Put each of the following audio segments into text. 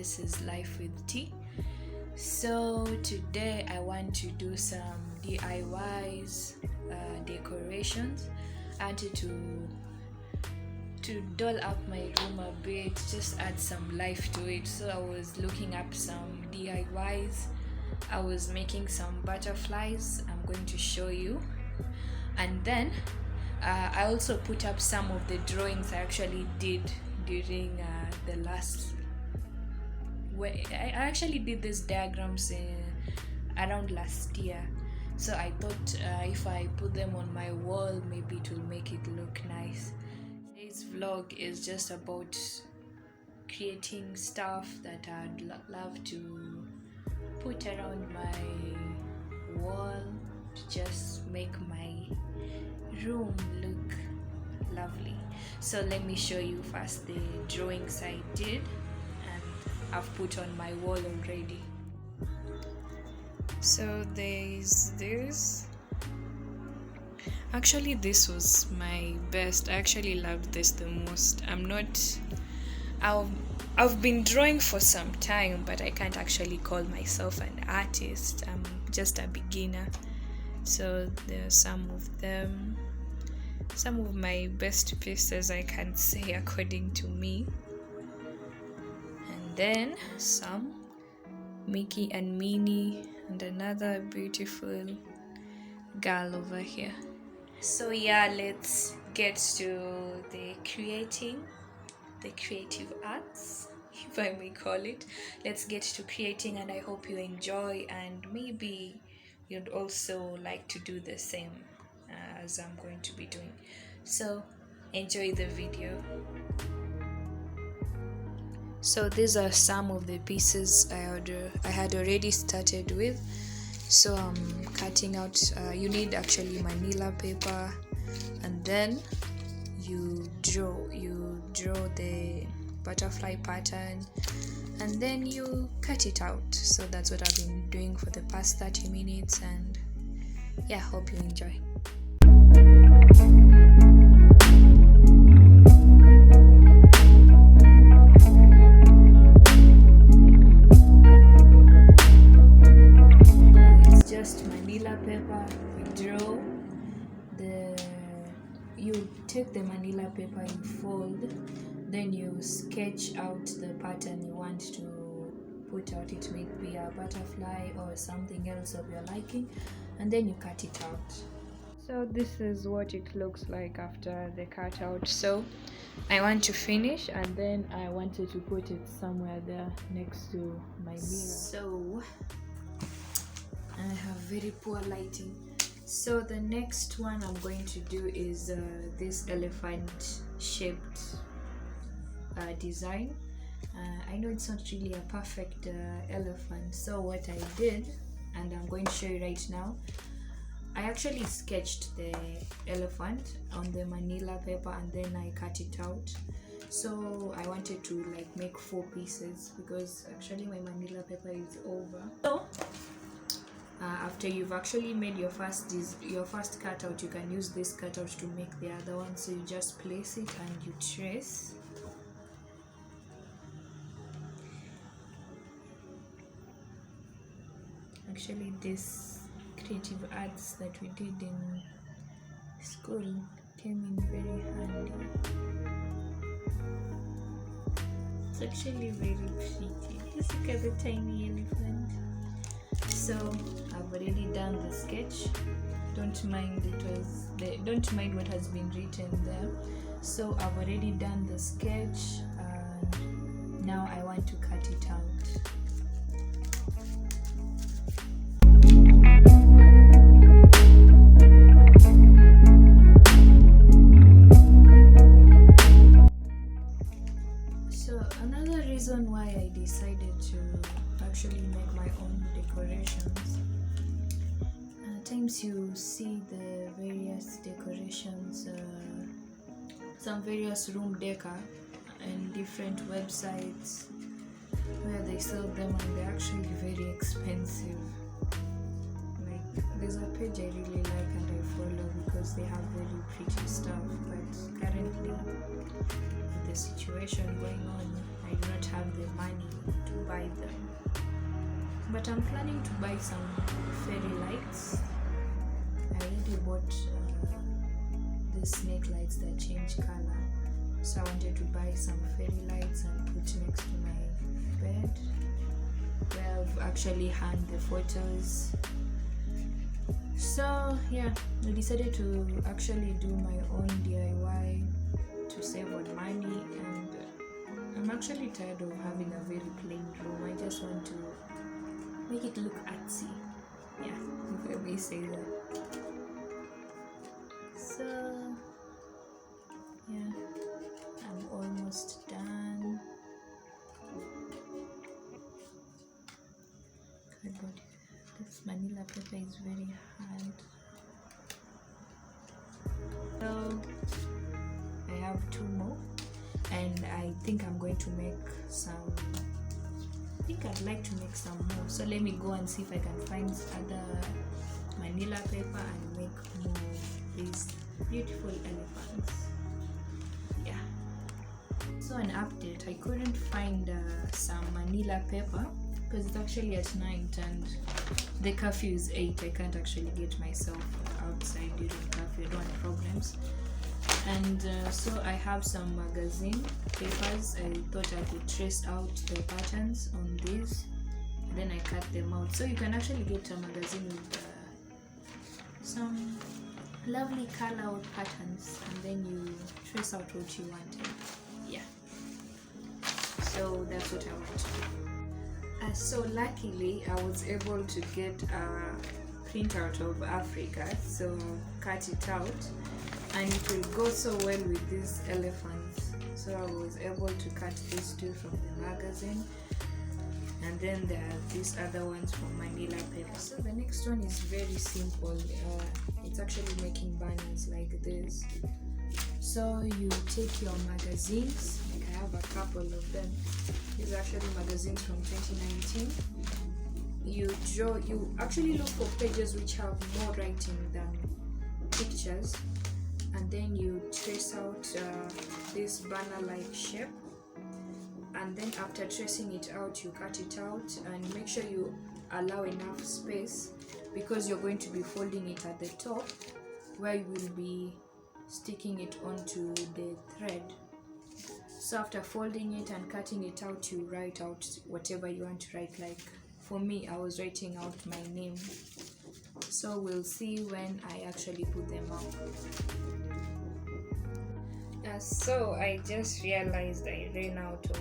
this is Life with Tea. So today I want to do some DIYs, decorations. I wanted to doll up my room a bit, just add some life to it. So I was looking up some DIYs. I was making some butterflies. I'm going to show you, and then I also put up some of the drawings I actually did during the last. I actually did these diagrams around last year, so I thought if I put them on my wall, maybe it will make it look nice. Today's vlog is just about creating stuff that I'd love to put around my wall to just make my room look lovely. So let me show you first the drawings I did and I've put on my wall already. So there's this. Actually, this was my best. I actually loved this the most. I've been drawing for some time, but I can't actually call myself an artist. I'm just a beginner. So there are some of them, some of my best pieces, I can say, according to me. And then some Mickey and Minnie and another beautiful girl over here. So yeah, let's get to the creative arts, if I may call it. Let's get to creating, and I hope you enjoy, and maybe you'd also like to do the same as I'm going to be doing. So enjoy the video. So these are some of the pieces I had already started with. So I'm cutting out, you need actually manila paper, and then you draw the butterfly pattern, and then you cut it out. So that's what I've been doing for the past 30 minutes, and yeah, hope you enjoy. It's just manila paper. You take the manila paper, you fold, then you sketch out the pattern you want to put out. It may be a butterfly or something else of your liking, and then you cut it out. So this is what it looks like after the cutout. So I want to finish, and then I wanted to put it somewhere there next to my mirror. So I have very poor lighting. So the next one I'm going to do is this elephant shaped design. I know it's not really a perfect elephant, so what I did, and I'm going to show you right now, I actually sketched the elephant on the manila paper, and then I cut it out. So I wanted to make 4 pieces, because actually my manila paper is over. So after you've actually made your first cutout, you can use this cutout to make the other one. So you just place it and you trace. Actually, this creative arts that we did in school came in very handy. It's actually very pretty. Just look at the tiny elephant. So I've already done the sketch. Don't mind what has been written there. So I've already done the sketch, and now I want to cut it out. So another reason why I decided to actually make my own decorations. At times you see the various decorations, some various room decor and different websites where they sell them, and they're actually very expensive. There's a page I really like and I follow because they have very pretty stuff, but currently with the situation going on, I do not have the money to buy them, but I'm planning to buy some fairy lights. I already bought the snake lights that change color, so I wanted to buy some fairy lights and put next to my bed where I've actually hung the photos. So yeah, I decided to actually do my own DIY to save on money, and I'm actually tired of having a very plain room. I just want to make it look artsy. Yeah, if I may say that. So yeah, I'm almost done. Cardboard. This manila paper is very hard. So I have 2 more, and I think I'm going to make some. I think I'd like to make some more. So let me go and see if I can find other manila paper and make more of these beautiful elephants. Yeah. So an update, I couldn't find some manila paper because it's actually at night and the curfew is 8. I can't actually get myself outside during curfew. I don't want problems. And so I have some magazine papers. I thought I could trace out the patterns on these, and then I cut them out. So you can actually get a magazine with some lovely color patterns, and then you trace out what you wanted. Yeah, so that's what I want to do. So luckily I was able to get a printout of Africa, so cut it out, and it will go so well with these elephants. So I was able to cut these 2 from the magazine, and then there are these other ones from manila paper. So the next one is very simple. It's actually making banners like this. So you take your magazines, like I have a couple of them. These are actually magazines from 2019. You actually look for pages which have more writing than pictures, and then you trace out this banner-like shape, and then after tracing it out, you cut it out and make sure you allow enough space, because you're going to be folding it at the top where you will be sticking it onto the thread. So after folding it and cutting it out, you write out whatever you want to write. Like for me, I was writing out my name. So we'll see when I actually put them out. So I just realized I ran out of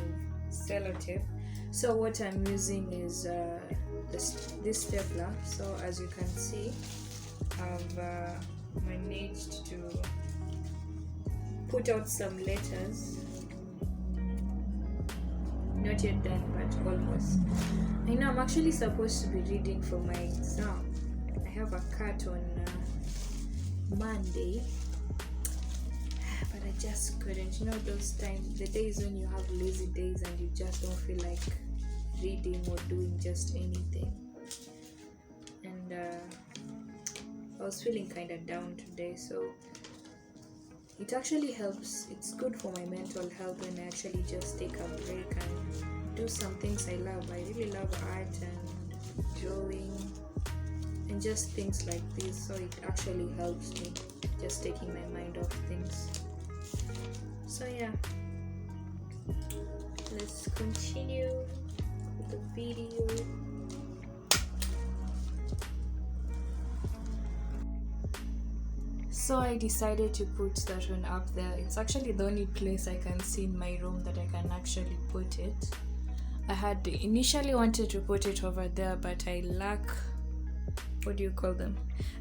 sellotape. So what I'm using is this stapler. So as you can see, I've managed to put out some letters. Not yet done, but almost. I know I'm actually supposed to be reading for my exam. I have a cut on Monday, but I just couldn't. You know those times, the days when you have lazy days and you just don't feel like reading or doing just anything. And I was feeling kind of down today, so it actually helps. It's good for my mental health when I actually just take a break and do some things I love. I really love art and drawing and just things like this, so it actually helps me just taking my mind off things. So yeah, let's continue with the video. So I decided to put that one up there. It's actually the only place I can see in my room that I can actually put it. I had initially wanted to put it over there, but I lack, what do you call them?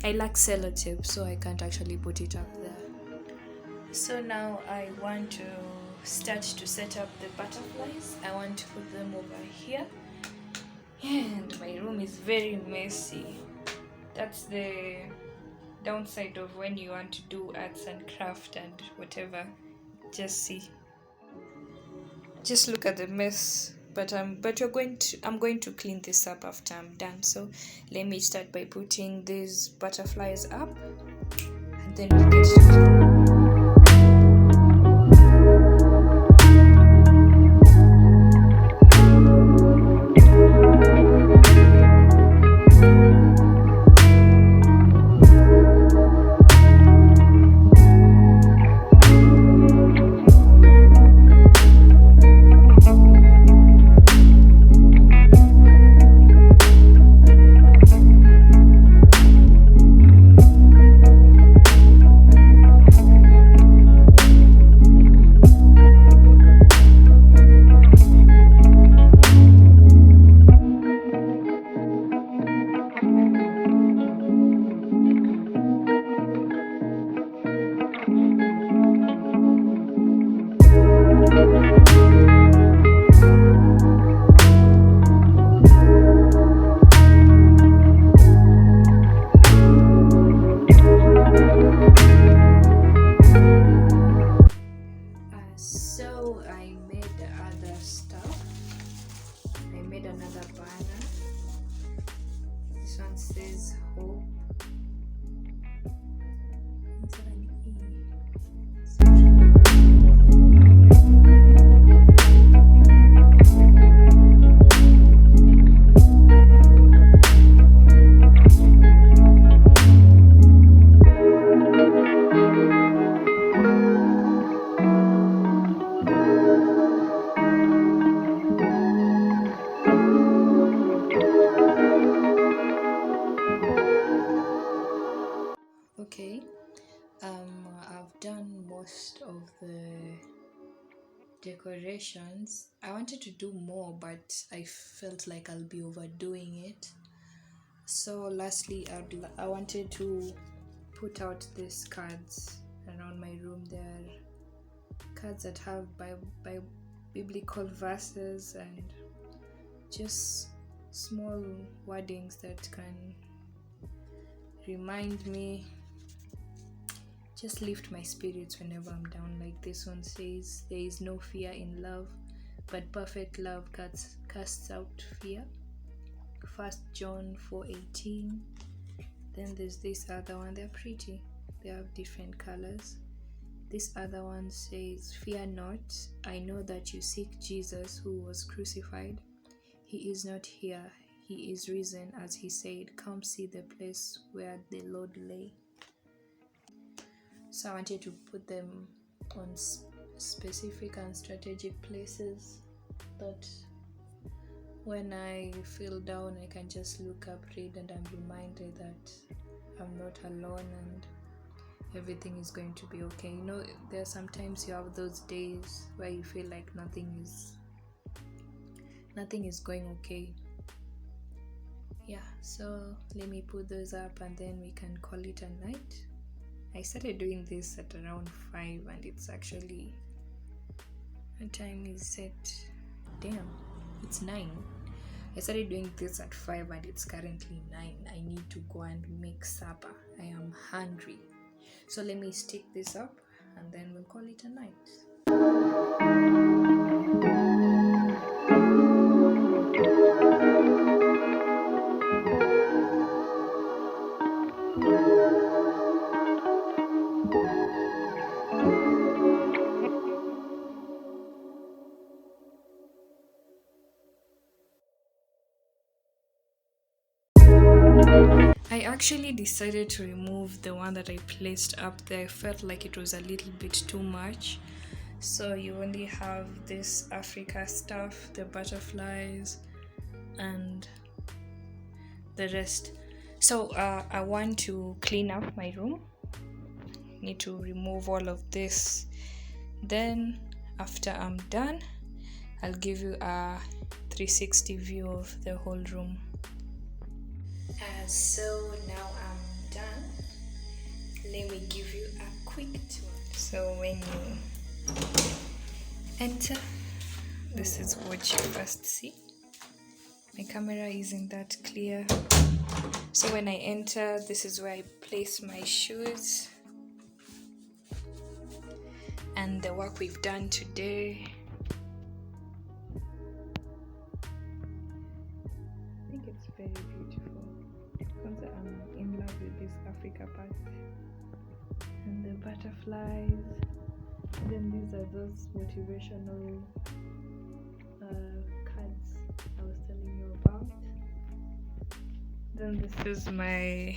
I lack sellotape, so I can't actually put it up there. So now I want to start to set up the butterflies. I want to put them over here. And my room is very messy. That's the downside of when you want to do arts and craft and whatever. Just look at the mess. But I'm going to clean this up after I'm done. So let me start by putting these butterflies up, and then we'll get started. says hope. Okay, I've done most of the decorations. I wanted to do more, but I felt like I'll be overdoing it. So, lastly, I wanted to put out these cards around my room. They're cards that have by biblical verses and just small wordings that can remind me, just lift my spirits whenever I'm down. Like this one says, there is no fear in love, but perfect love casts out fear. 1 John 4:18. Then there's this other one. They're pretty. They have different colors. This other one says, fear not, I know that you seek Jesus who was crucified. He is not here, he is risen, as he said, come see the place where the Lord lay. So I wanted to put them on specific and strategic places that when I feel down, I can just look up, read, and I'm reminded that I'm not alone and everything is going to be okay. You know, there are sometimes you have those days where you feel like nothing is going okay. Yeah, so let me put those up and then we can call it a night. I started doing this at around 5 and it's actually, the time is set, damn, it's 9. I started doing this at 5 and it's currently 9. I need to go and make supper. I am hungry. So let me stick this up and then we'll call it a night. I actually decided to remove the one that I placed up there. I felt like it was a little bit too much. So you only have this Africa stuff, the butterflies, and the rest. So I want to clean up my room. Need to remove all of this. Then after I'm done, I'll give you a 360 view of the whole room. So now I'm done. Let me give you a quick tour. So when you enter, this is what you first see. My camera isn't that clear. So when I enter, this is where I place my shoes and the work we've done today. I think it's very beautiful because I'm in love with this Africa part. And the butterflies. Then these are those motivational cards I was telling you about. Then this is my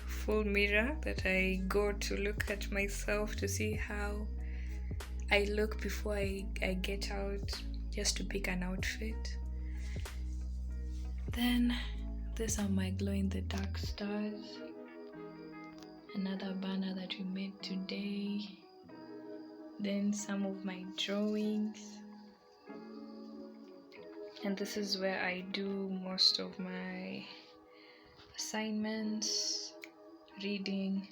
full mirror that I go to look at myself to see how I look before I get out, just to pick an outfit. Then these are my glow in the dark stars. Another banner that we made today. Then some of my drawings. And this is where I do most of my assignments, reading,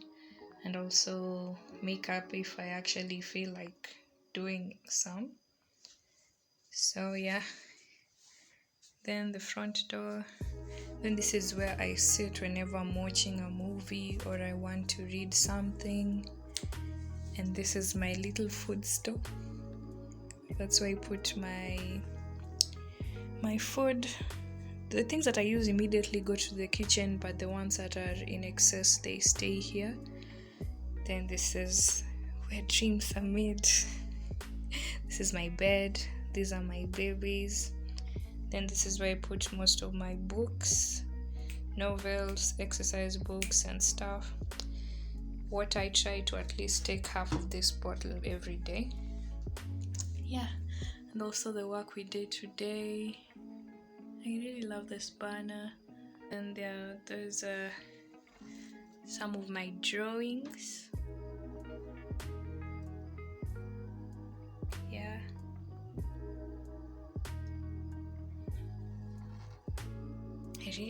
and also makeup if I actually feel like doing some. So yeah. Then the front door. Then this is where I sit whenever I'm watching a movie or I want to read something. And this is my little food store. That's where I put my food. the things that I use immediately go to the kitchen, but the ones that are in excess, they stay here. Then this is where dreams are made. This is my bed. These are my babies. Then this is where I put most of my books, novels, exercise books and stuff. What I try to at least take half of this bottle every day. Yeah, and also the work we did today. I really love this banner. And there's some of my drawings. Yeah.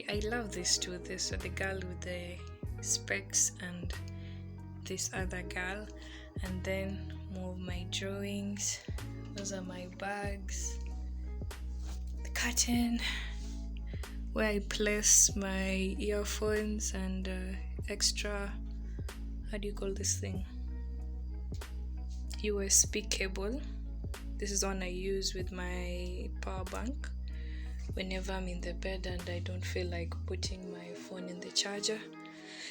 I love this too. This the girl with the specs and this other girl, and then more of my drawings. Those are my bags. The curtain where I place my earphones and extra, how do you call this thing? USB cable. This is one I use with my power bank whenever I'm in the bed and I don't feel like putting my phone in the charger.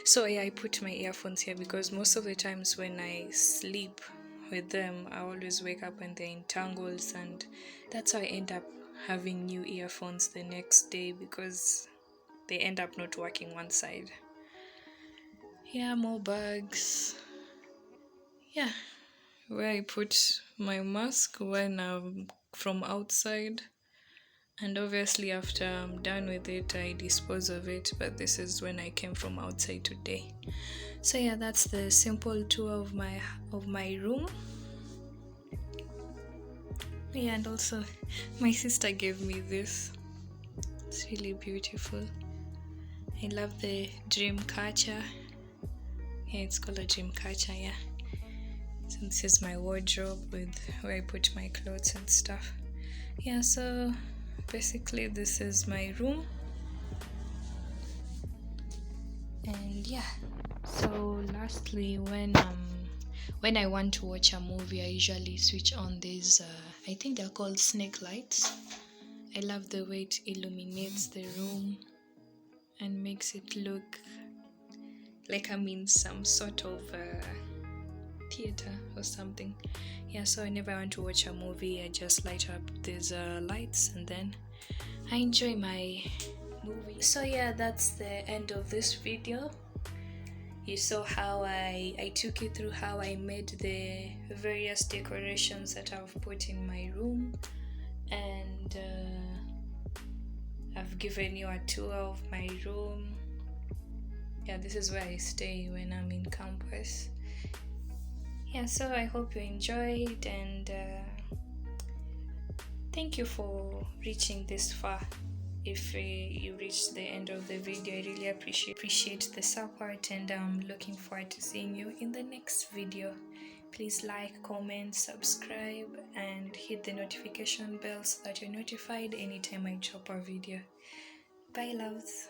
So yeah, I put my earphones here because most of the times when I sleep with them, I always wake up and they're in tangles, and that's how I end up having new earphones the next day because they end up not working one side. Yeah, more bags. Yeah, where I put my mask when I'm from outside. And obviously after I'm done with it, I dispose of it, but this is when I came from outside today. So yeah, that's the simple tour of my room. Yeah, and also my sister gave me this. It's really beautiful. I love the dream catcher. Yeah, it's called a dream catcher, yeah. So this is my wardrobe with where I put my clothes and stuff. Yeah, so basically this is my room. And yeah, so lastly, when I want to watch a movie, I usually switch on these I think they're called snake lights. I love the way it illuminates the room and makes it look like I'm in some sort of theater or something. Yeah, so whenever I want to watch a movie, I just light up these lights and then I enjoy my movie. So yeah, that's the end of this video. You saw how I took you through how I made the various decorations that I've put in my room, and I've given you a tour of my room. Yeah, this is where I stay when I'm in campus. Yeah, so I hope you enjoyed, and thank you for reaching this far. If you reached the end of the video, I really appreciate the support, and I'm looking forward to seeing you in the next video. Please like, comment, subscribe, and hit the notification bell so that you're notified anytime I drop a video. Bye, loves.